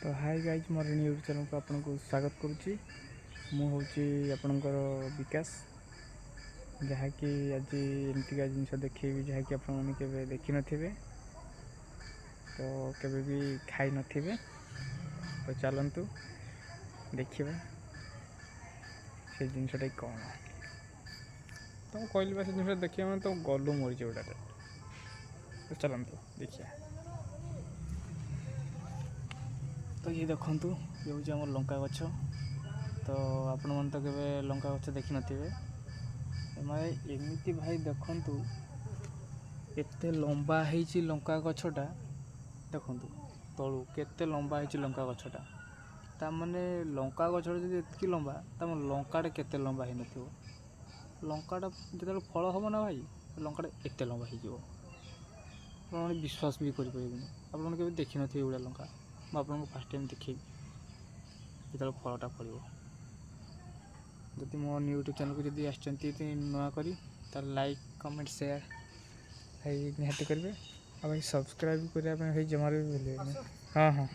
तो hi guys मोर YouTube channel को आपको स्वागत करुच्ची। मु हूँ आपणकर विकास जहाँकि आज एमतीका जिनस देखेबी जहाँकि आपने देखी न तो केवे भी खाई न तो चलतु देखा से जिनसटा कौन तो कहली से जिन देखा मैंने तो गलु मरीच गुड़ा तो चलतु देखिए। तो ये देखु ये हूँ आम लंका गछ। तो आपण मैंने तो केवे लंका गछ देखी नथिबे माने एमती भाई देखु एते लंबा है लंका गछटा देखु तलू केते लंबा है लंका गछटा ता माने लंका गछटा जब एतकी लंबा ता लंकाटा केते लंबा है नथिबो। लंकाटा जो फल हम ना भाई लंकाटा एते लंबा हो विश्वास भी करें आपने केवे देखी नथिबे एगुड़ा लंका आपको फास्ट टाइम देखी जो फलटा फल जदि मो यूट्यूब चैनल को जब आसती नुआ करी लाइक कमेंट शेयर निहत करेंगे और सब्सक्राइब करने जमार भी भूलें। हाँ हाँ।